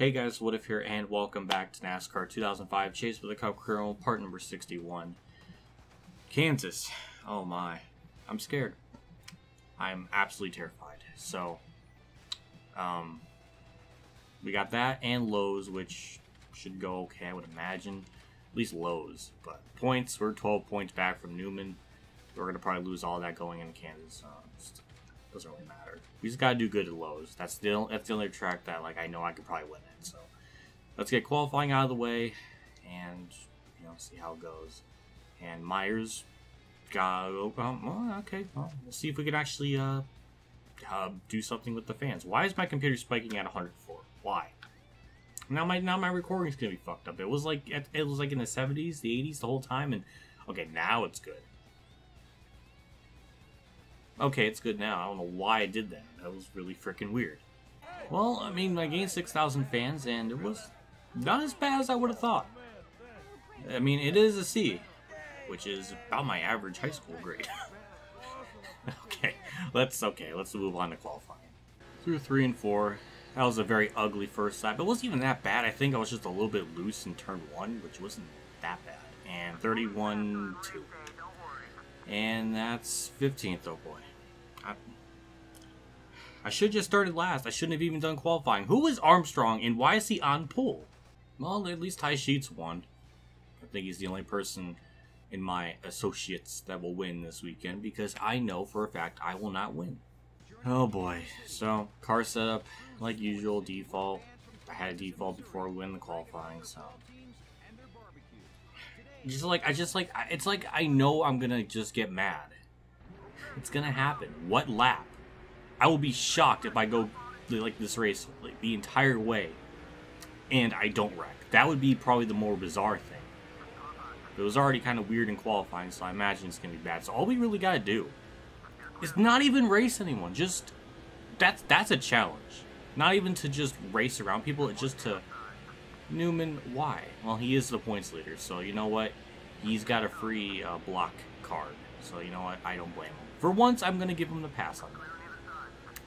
Hey guys, What If here, and welcome back to NASCAR 2005 Chase for the Cup Colonel, part number 61. Kansas. Oh my. I'm scared. I'm absolutely terrified. So, we got that and Lowe's, which should go okay, I would imagine. At least Lowe's. But points, we're 12 points back from Newman. We're going to probably lose all that going into Kansas. Doesn't really matter. We just gotta do good at Lowe's. That's the only track that I know I could probably win it. So let's get qualifying out of the way and see how it goes. And Myers got okay. Well, we'll see if we can actually do something with the fans. Why is my computer spiking at 104? Why? Now my recording's gonna be fucked up. It was like in the 70s, the 80s the whole time, and okay, now it's good. Okay, it's good now. I don't know why I did that. That was really freaking weird. Well, I mean, I gained 6,000 fans, and it was not as bad as I would have thought. I mean, it is a C, which is about my average high school grade. Okay, let's move on to qualifying. Through 3 and 4, that was a very ugly first lap. It wasn't even that bad. I think I was just a little bit loose in turn 1, which wasn't that bad. And 31-2. And that's 15th, oh boy. I should have just started last. I shouldn't have even done qualifying. Who is Armstrong and why is he on pole? Well, at least Ty Sheets won. I think he's the only person in my associates that will win this weekend because I know for a fact I will not win. Oh boy. So, car setup, like usual, default. I had a default before we win the qualifying, so. It's like I know I'm gonna just get mad. It's gonna happen. What lap? I will be shocked if I go like this race the entire way and I don't wreck. That would be probably the more bizarre thing. It was already kind of weird in qualifying, so I imagine it's gonna be bad. So all we really gotta do is not even race anyone. Just that's a challenge. Not even to just race around people. It's just to. Newman, why? Well, he is the points leader, so you know what? He's got a free block card, so you know what? I don't blame him. For once, I'm going to give him the pass on that.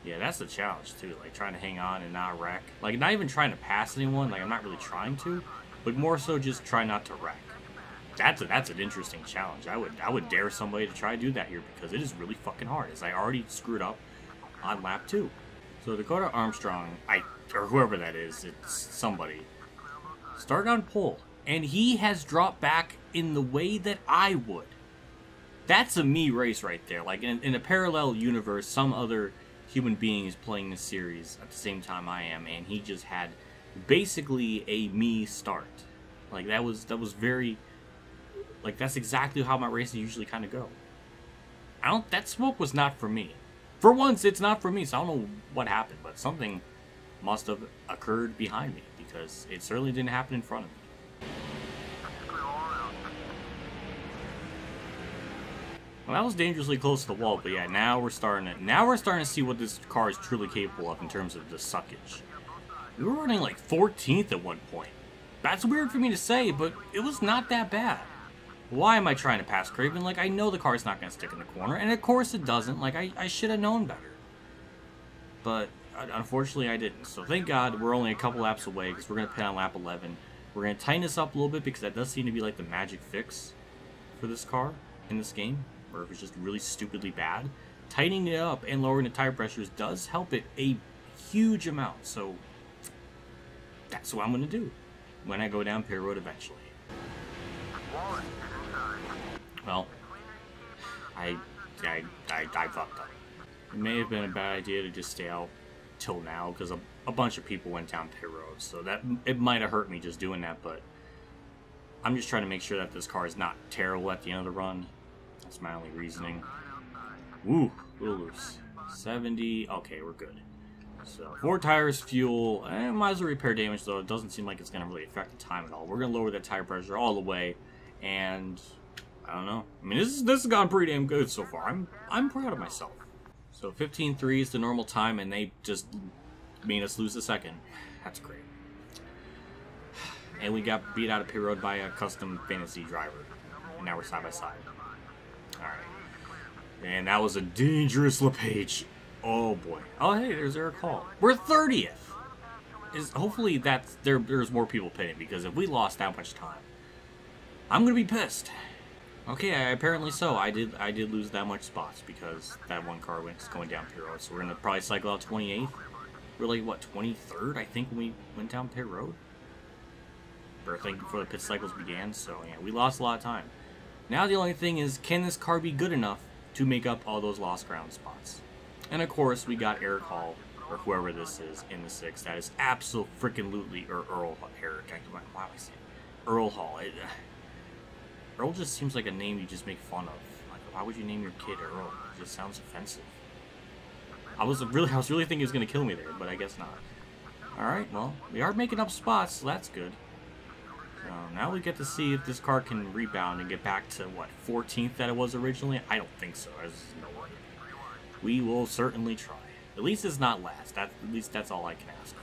Yeah, that's the challenge, too. Like, trying to hang on and not wreck. Like, not even trying to pass anyone. Like, I'm not really trying to, but more so just try not to wreck. That's an interesting challenge. I would dare somebody to try to do that here because it is really fucking hard, as I already screwed up on lap 2. So Dakota Armstrong, or whoever that is, it's somebody, started on pole, and he has dropped back in the way that I would. That's a me race right there. Like, in a parallel universe, some other human being is playing this series at the same time I am, and he just had basically a me start. Like, that was very, like, that's exactly how my races usually kind of go. That smoke was not for me. For once, it's not for me, so I don't know what happened, but something must have occurred behind me, because it certainly didn't happen in front of me. Well, that was dangerously close to the wall, but yeah, now we're starting to see what this car is truly capable of in terms of the suckage. We were running like 14th at one point. That's weird for me to say, but it was not that bad. Why am I trying to pass Craven? Like, I know the car's not going to stick in the corner, and of course it doesn't. Like, I should have known better. But, unfortunately, I didn't. So, thank God, we're only a couple laps away, because we're going to pit on lap 11. We're going to tighten this up a little bit, because that does seem to be, like, the magic fix for this car in this game, or if it's just really stupidly bad. Tightening it up and lowering the tire pressures does help it a huge amount. So, that's what I'm going to do when I go down pit road eventually. Well, I fucked up. It may have been a bad idea to just stay out till now, because a bunch of people went down pit road, so that it might have hurt me just doing that, but I'm just trying to make sure that this car is not terrible at the end of the run. That's my only reasoning. Woo, a little loose. 70, okay, we're good. So, 4 tires, fuel, might as well repair damage, though it doesn't seem like it's going to really affect the time at all. We're going to lower that tire pressure all the way, and I don't know. I mean, this has gone pretty damn good so far. I'm proud of myself. So 15.3 is the normal time, and they just made us lose a second. That's great. And we got beat out of pit road by a custom fantasy driver. And now we're side by side. Alright. And that was a dangerous LePage. Oh boy. Oh hey, there's Eric Hall. We're 30th. is hopefully there's more people pitting, because if we lost that much time, I'm gonna be pissed. Okay, apparently so. I did lose that much spots because that one car was going down pit road. So we're gonna probably cycle out 28th. We're like what, 23rd? I think when we went down pit road. Or I think before the pit cycles began. So yeah, we lost a lot of time. Now the only thing is, can this car be good enough to make up all those lost ground spots? And of course, we got Eric Hall, or whoever this is, in the 6th. That is absolutely, or Earl Eric. Why am I saying Earl Hall? Earl just seems like a name you just make fun of. Like, why would you name your kid Earl? It just sounds offensive. I was really thinking he was gonna kill me there, but I guess not. All right, well, we are making up spots, so that's good. So now we get to see if this car can rebound and get back to what, 14th that it was originally. I don't think so. There's no way. We will certainly try. At least it's not last. At least that's all I can ask for.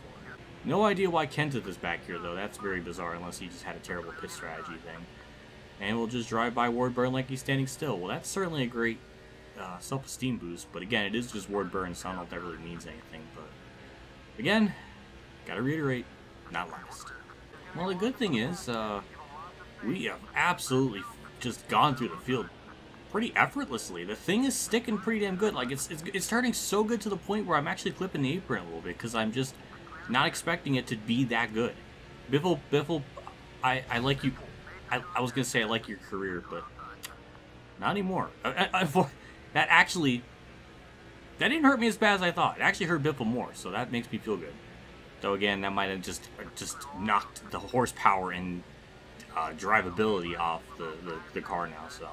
No idea why Kenseth is back here though. That's very bizarre, unless he just had a terrible pit strategy thing. And we'll just drive by Ward Burn like he's standing still. Well, that's certainly a great self-esteem boost. But again, it is just Ward Burn, so I don't know if that really means anything. But again, gotta reiterate, not last. Well, the good thing is, we have absolutely just gone through the field pretty effortlessly. The thing is sticking pretty damn good. Like, it's starting so good to the point where I'm actually clipping the apron a little bit, because I'm just not expecting it to be that good. Biffle, I like you. I was gonna say I like your career, but not anymore. That didn't hurt me as bad as I thought. It actually hurt Biffle more, so that makes me feel good. Though again, that might have just knocked the horsepower and drivability off the car now, so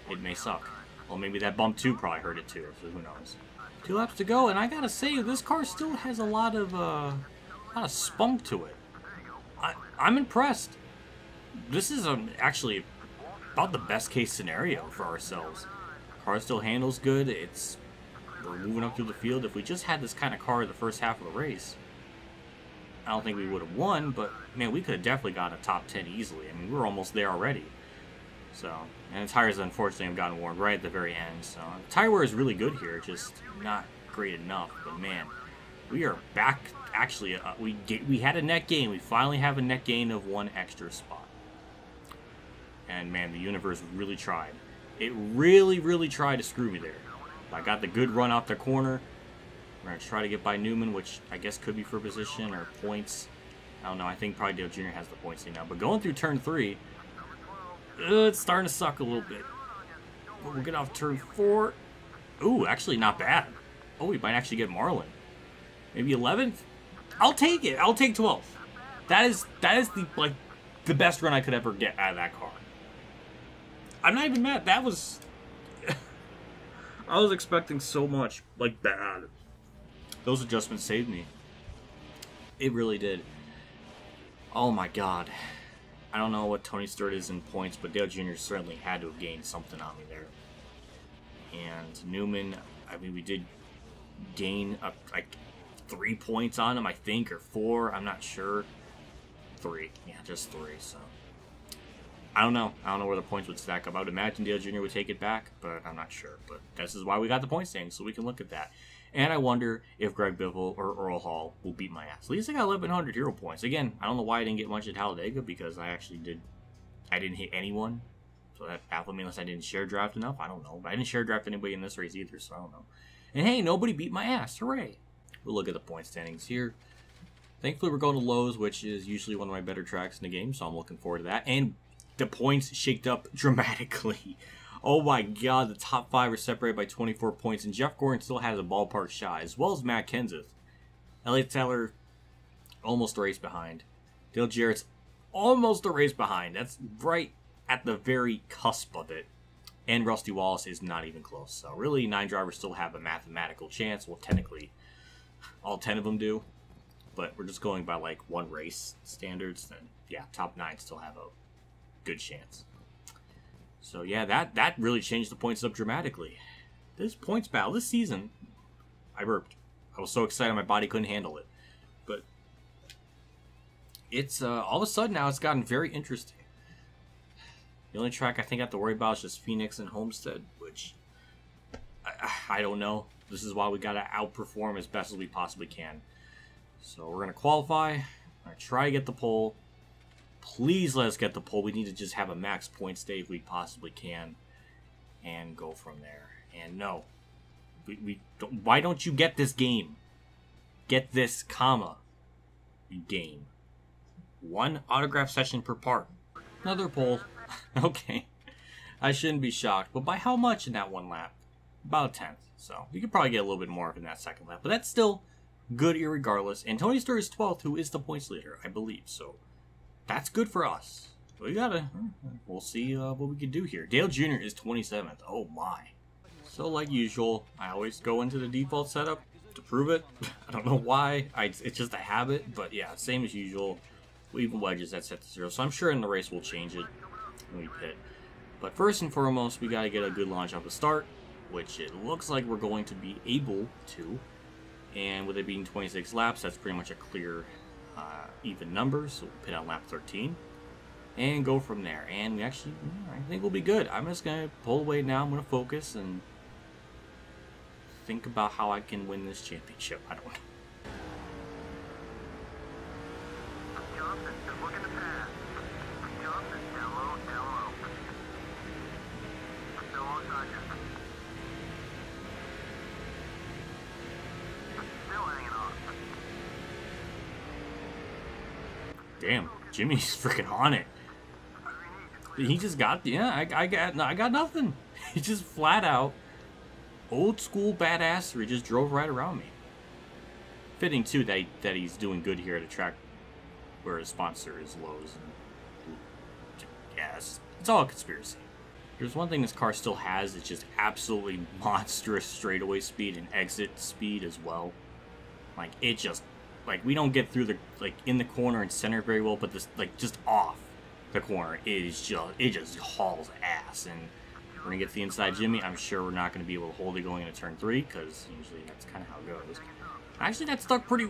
it may suck. Well, maybe that bump 2 probably hurt it too, so who knows. 2 laps to go, and I gotta say, this car still has a lot of spunk to it. I'm impressed. This is actually about the best case scenario for ourselves. Car still handles good. We're moving up through the field. If we just had this kind of car in the first half of the race, I don't think we would have won, but man, we could have definitely got a top 10 easily. I mean, we were almost there already. So, and the tires unfortunately have gotten worn right at the very end. So, the tire wear is really good here, just not great enough. But man, we are back. Actually, we had a net gain. We finally have a net gain of 1 extra spot. And man, the universe really tried. It really tried to screw me there. I got the good run off the corner. We're going to try to get by Newman, which I guess could be for position or points. I don't know. I think probably Dale Jr. has the points thing now. But going through turn 3, it's starting to suck a little bit. But we'll get off turn 4. Ooh, actually not bad. Oh, we might actually get Marlin. Maybe 11th? I'll take it. I'll take 12th. That is the best run I could ever get out of that car. I'm not even mad. That was... I was expecting so much, like, bad. Those adjustments saved me. It really did. Oh my god. I don't know what Tony Stewart is in points, but Dale Jr. certainly had to have gained something on me there. And Newman, I mean, we did gain like 3 points on him, I think, or 4. I'm not sure. 3. Yeah, just 3, so... I don't know. I don't know where the points would stack up. I would imagine Dale Jr. would take it back, but I'm not sure. But this is why we got the point standings, so we can look at that. And I wonder if Greg Biffle or Earl Hall will beat my ass. At least I got 1,100 hero points. Again, I don't know why I didn't get much at Hadzega, because I didn't hit anyone. So that baffled me unless I didn't share draft enough. I don't know. But I didn't share draft anybody in this race either, so I don't know. And hey, nobody beat my ass. Hooray. We'll look at the point standings here. Thankfully, we're going to Lowe's, which is usually one of my better tracks in the game, so I'm looking forward to that. And the points shaked up dramatically. Oh my god, the top 5 are separated by 24 points, and Jeff Gordon still has a ballpark shot, as well as Matt Kenseth. Elliott Sadler, almost a race behind. Dale Jarrett's almost a race behind. That's right at the very cusp of it. And Rusty Wallace is not even close. So really, 9 drivers still have a mathematical chance. Well, technically, all 10 of them do. But we're just going by like 1 race standards. Then, yeah, top 9 still have a good chance. So yeah, that really changed the points up dramatically. This points battle this season, I burped. I was so excited my body couldn't handle it. But it's all of a sudden now it's gotten very interesting. The only track I think I have to worry about is just Phoenix and Homestead, which I don't know. This is why we gotta outperform as best as we possibly can. So we're going to qualify. I'm going to try to get the pole. Please let us get the pole. We need to just have a max points day if we possibly can. And go from there. And no. Why don't you get this game? Get this, game. 1 autograph session per part. Another pole. Okay. I shouldn't be shocked. But by how much in that 1 lap? About a 10th. So we could probably get a little bit more in that 2nd lap. But that's still good irregardless. And Tony Stewart is 12th, who is the points leader, I believe. So that's good for us. We'll see what we can do here. Dale Jr. is 27th. Oh my. So like usual, I always go into the default setup to prove it. I don't know why. It's just a habit. But yeah, same as usual. Leave wedges at set to 0. So I'm sure in the race we'll change it when we pit. But first and foremost, we got to get a good launch off the start, which it looks like we're going to be able to. And with it being 26 laps, that's pretty much a clear even number. So we'll pit on lap 13 and go from there. And we actually, I think we'll be good. I'm just going to pull away now. I'm going to focus and think about how I can win this championship. I don't know. Damn, Jimmie's freaking on it. He just got, I got nothing. He just flat out, old school badassery, just drove right around me. Fitting too that he's doing good here at a track where his sponsor is Lowe's. And, yeah, it's all a conspiracy. There's one thing this car still has, it's just absolutely monstrous straightaway speed and exit speed as well. Like, it just, like, we don't get through the, like, in the corner and center very well, but this, like, just off the corner is just, it just hauls ass. And we're going to get to the inside Jimmie. I'm sure we're not going to be able to hold it going into turn 3, because usually that's kind of how it goes. Actually, that stuck pretty,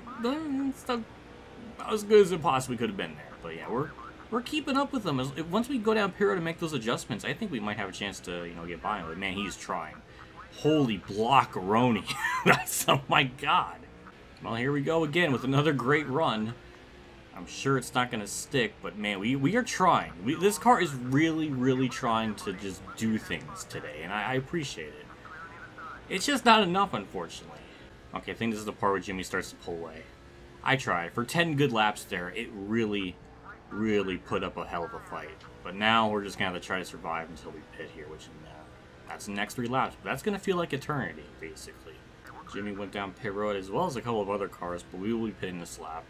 stuck as good as it possibly could have been there. But yeah, we're keeping up with them. Once we go down pit road and make those adjustments, I think we might have a chance to, you know, get by him. But man, he's trying. Holy blockaroni. That's, oh my god. Well, here we go again with another great run. I'm sure it's not going to stick, but man, we are trying. This car is really, really trying to just do things today, and I appreciate it. It's just not enough, unfortunately. Okay, I think this is the part where Jimmie starts to pull away. I tried. For 10 good laps there, it really, really put up a hell of a fight. But now we're just going to have to try to survive until we pit here, which that's the next 3 laps. But that's going to feel like eternity, basically. Jimmie went down pit road as well as a couple of other cars, but we will be pitting this lap.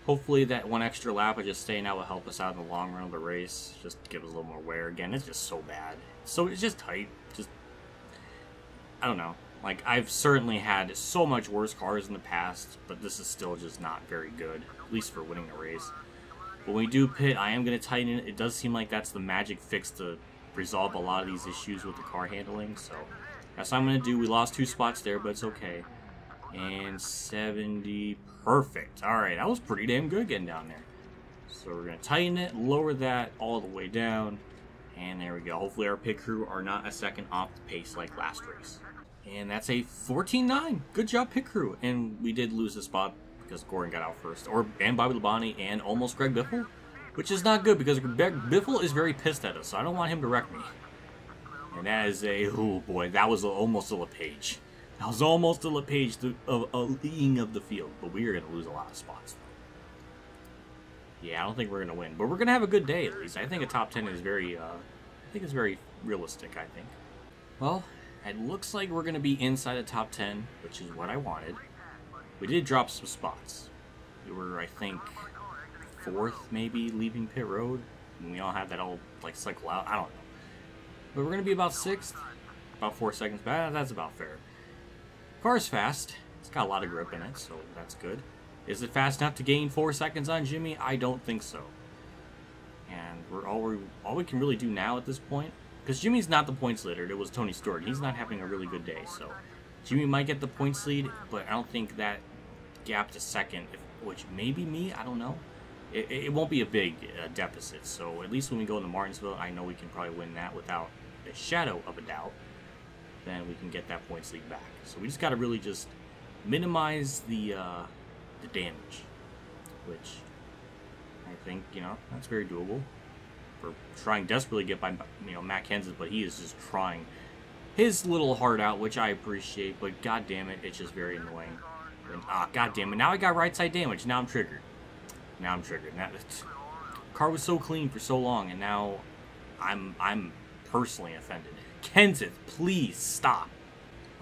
Hopefully that 1 extra lap of just staying out will help us out in the long run of the race. Just give us a little more wear. Again, it's just so bad. So it's just tight. Just, I don't know. Like, I've certainly had so much worse cars in the past, but this is still just not very good, at least for winning a race. When we do pit, I am going to tighten it. It does seem like that's the magic fix to resolve a lot of these issues with the car handling, so that's what I'm going to do. We lost 2 spots there, but it's okay. And 70, perfect. Alright, that was pretty damn good getting down there. So we're going to tighten it, lower that all the way down, and there we go. Hopefully our pit crew are not a second off the pace like last race. And that's a 14-9. Good job, pit crew. And we did lose a spot because Gordon got out first. And Bobby Labonte and almost Greg Biffle. Which is not good because Biffle is very pissed at us. So I don't want him to wreck me. And that is a... Oh boy, that was almost a LePage. That was almost a LePage leading of the field. But we are going to lose a lot of spots. Yeah, I don't think we're going to win. But we're going to have a good day at least. I think a top 10 is very... I think it's very realistic, I think. Well... It looks like we're going to be inside the top 10, which is what I wanted. We did drop some spots. We were, I think, 4th, maybe, leaving pit road. And we all had that all, like, cycle out. I don't know. But we're going to be about 6th. About 4 seconds back. That's about fair. Car's fast. It's got a lot of grip in it, so that's good. Is it fast enough to gain 4 seconds on Jimmie? I don't think so. And all we can really do now at this point... Because Jimmie's not the points leader, it was Tony Stewart. He's not having a really good day, so Jimmie might get the points lead, but I don't think that gap to second, which may be me, I don't know. It won't be a big deficit, so at least when we go into Martinsville, I know we can probably win that without a shadow of a doubt. Then we can get that points lead back. So we just got to really just minimize the the damage, which I think, you know, that's very doable. For trying desperately to get by, you know, Mack Kenseth, but he is just trying his little heart out, which I appreciate, but god damn it, it's just very annoying. And, god damn it, now I got right side damage, now I'm triggered. Now I'm triggered. Now, car was so clean for so long, and now I'm personally offended. Kenseth, please stop.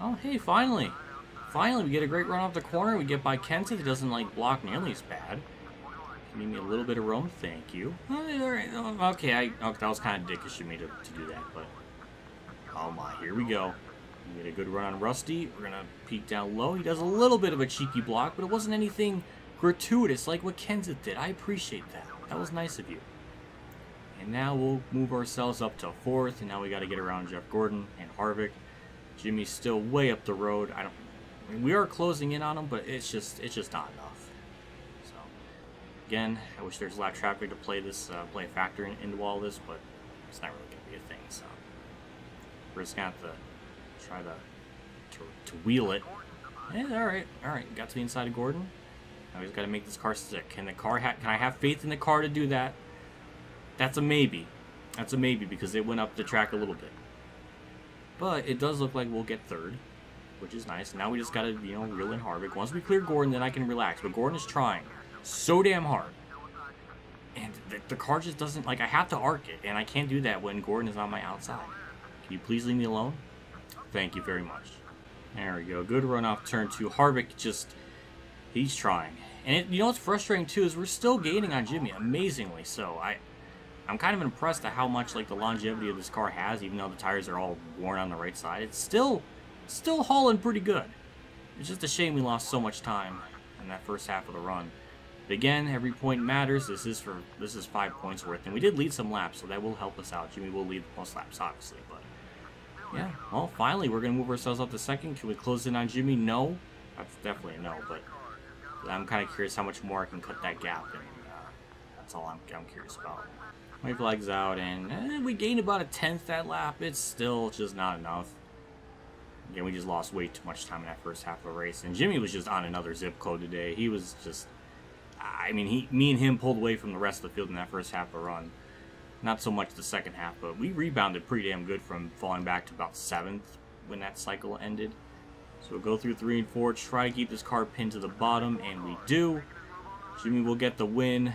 Oh, hey, finally. Finally, we get a great run off the corner. We get by Kenseth. It doesn't, like, block nearly as bad. Give me a little bit of room. Thank you. Okay, that was kind of dickish of me to do that, but... Oh, my. Here we go. We get a good run on Rusty. We're going to peek down low. He does a little bit of a cheeky block, but it wasn't anything gratuitous like what Kenseth did. I appreciate that. That was nice of you. And now we'll move ourselves up to 4th, and now we got to get around Jeff Gordon and Harvick. Jimmie's still way up the road. I mean, we are closing in on him, but it's just not enough. So again, I wish there's lap traffic to play a factor into all this, but it's not really going to be a thing. So we're just gonna have to try to wheel it. Yeah, all right. Got to the inside of Gordon. Now we just got to make this car stick. Can I have faith in the car to do that? That's a maybe. That's a maybe because it went up the track a little bit. But it does look like we'll get 3rd, which is nice. Now we just got to, you know, reel in Harvick. Once we clear Gordon, then I can relax. But Gordon is trying so damn hard. And the car just doesn't, like, I have to arc it. And I can't do that when Gordon is on my outside. Can you please leave me alone? Thank you very much. There we go. Good run off turn 2. Harvick just, he's trying. And you know what's frustrating too is we're still gaining on Jimmie, amazingly so. I'm kind of impressed at how much, like, the longevity of this car has, even though the tires are all worn on the right side. It's still hauling pretty good. It's just a shame we lost so much time in that first half of the run. But again, every point matters. This is 5 points worth, and we did lead some laps, so that will help us out. Jimmie will lead the most laps, obviously, but yeah. Well, finally, we're gonna move ourselves up to 2nd. Can we close in on Jimmie? No, that's definitely a no. But I'm kind of curious how much more I can cut that gap, and that's all I'm curious about. My flag's out, and we gained about a 10th that lap. It's still just not enough. Again, we just lost way too much time in that first half of the race. And Jimmie was just on another zip code today. He was just... I mean, me and him pulled away from the rest of the field in that first half of the run. Not so much the second half, but we rebounded pretty damn good from falling back to about 7th when that cycle ended. So we'll go through 3 and 4, try to keep this car pinned to the bottom, and we do. Jimmie will get the win.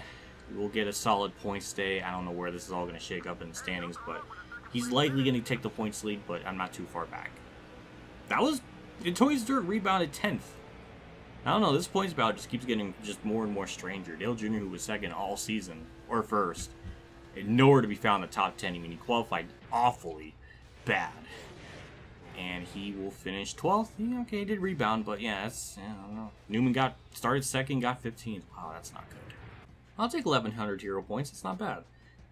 We'll get a solid points day. I don't know where this is all going to shake up in the standings, but he's likely going to take the points lead, but I'm not too far back. That was... Toys Dirt rebounded 10th. I don't know, this points battle just keeps getting just more and more stranger. Dale Jr., who was 2nd all season, or 1st, and nowhere to be found in the top 10. I mean, he qualified awfully bad. And he will finish 12th. Yeah, okay, he did rebound, but yeah, that's... Yeah, I don't know. Newman started 2nd, got 15th. Wow, that's not good. I'll take 1,100 hero points. It's not bad.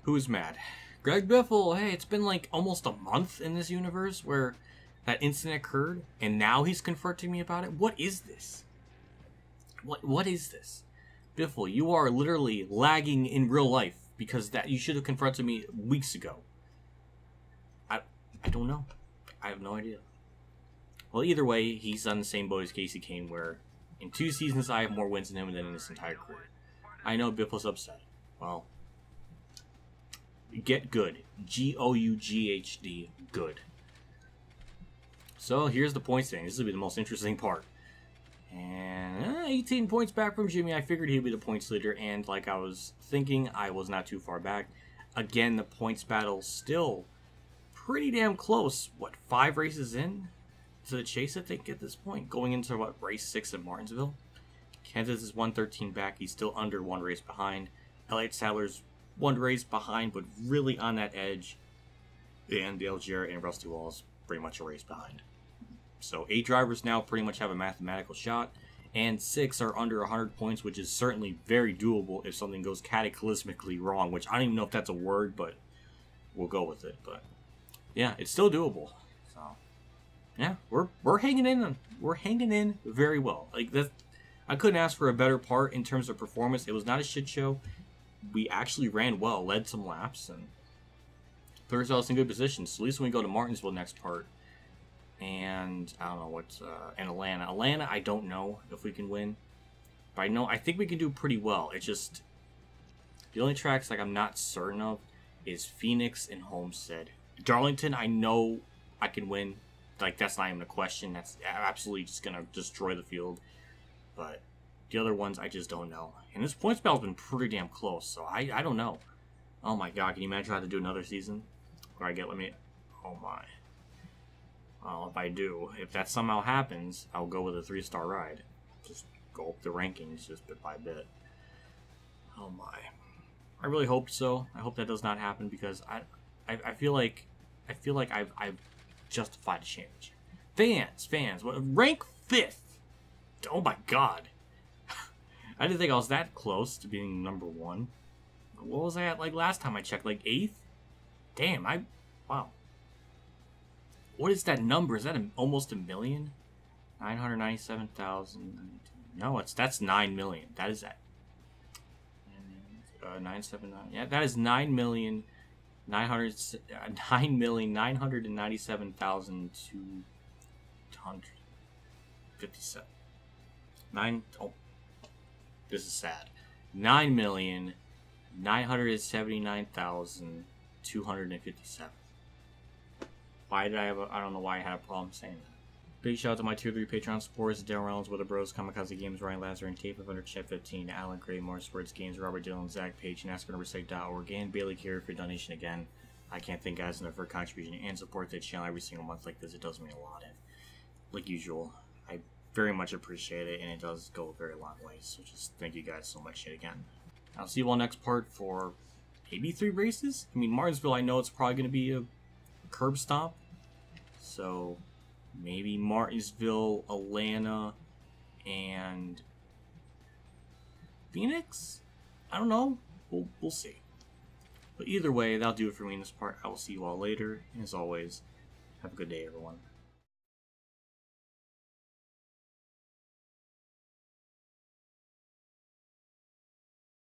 Who's mad? Greg Biffle. Hey, it's been like almost a month in this universe where that incident occurred, and now he's confronting me about it. What is this? What is this? Biffle, you are literally lagging in real life because that you should have confronted me weeks ago. I don't know. I have no idea. Well, either way, he's on the same boat as Casey Kane, where in 2 seasons I have more wins than him than in his entire career. I know Biffle's upset. Well, get good. G-O-U-G-H-D. Good. So here's the points thing. This will be the most interesting part. And 18 points back from Jimmie. I figured he'd be the points leader, and like I was thinking, I was not too far back. Again, the points battle still pretty damn close. What, 5 races in to the chase, I think, at this point? Going into, what, race 6 at Martinsville? Kenseth is 113 back. He's still under 1 race behind. Elliott Sadler's 1 race behind, but really on that edge. And Dale Jarrett and Rusty Wallace pretty much a race behind. So 8 drivers now pretty much have a mathematical shot, and 6 are under 100 points, which is certainly very doable if something goes cataclysmically wrong, which I don't even know if that's a word, but we'll go with it. But yeah, it's still doable. So yeah, we're hanging in. We're hanging in very well. Like that, I couldn't ask for a better part in terms of performance. It was not a shit show. We actually ran well, led some laps, and put ourselves in good positions. So at least when we go to Martinsville next part, and I don't know what's in Atlanta. Atlanta, I don't know if we can win. But I think we can do pretty well. It's just the only tracks like I'm not certain of is Phoenix and Homestead. Darlington, I know I can win. Like, that's not even a question. That's absolutely just gonna destroy the field. But the other ones, I just don't know. And this points battle's been pretty damn close, so I don't know. Oh my god, can you imagine how to do another season? Where I get, oh my. Well, if I do, if that somehow happens, I'll go with a 3-star ride. Just go up the rankings just bit by bit. Oh my. I really hope so. I hope that does not happen because I feel like I've justified a championship. Fans, rank 5th. Oh my god. I didn't think I was that close to being number 1. What was I at like last time I checked? Like 8th? Damn, wow. What is that number? Is that almost a million? 997,000. No, that's 9 million. That is that. 979. Yeah, that is 9,997,257. Oh, this is sad. 9,979,257. Why did I have I don't know why I had a problem saying that. Big shout out to my tier 3 Patreon supporters: Dale Reynolds, With the Bros, KamikazeGames, Ronnie Lazzarine, Tape of Under Chat 15, Alan Gray, MotorsportsGames, Robert Dillon, Zach Page, NASCAR.org, and Bailey Carey for donation again. I can't thank guys enough for contribution and support to the channel every single month like this. It does mean a lot, and like usual, I very much appreciate it, and it does go a very long way. So just thank you guys so much yet again. I'll see you all next part for maybe 3 races. I mean, Martinsville, I know it's probably going to be a curb stomp, so maybe Martinsville, Atlanta, and Phoenix? I don't know. We'll see. But either way, that'll do it for me in this part. I will see you all later. And as always, have a good day, everyone.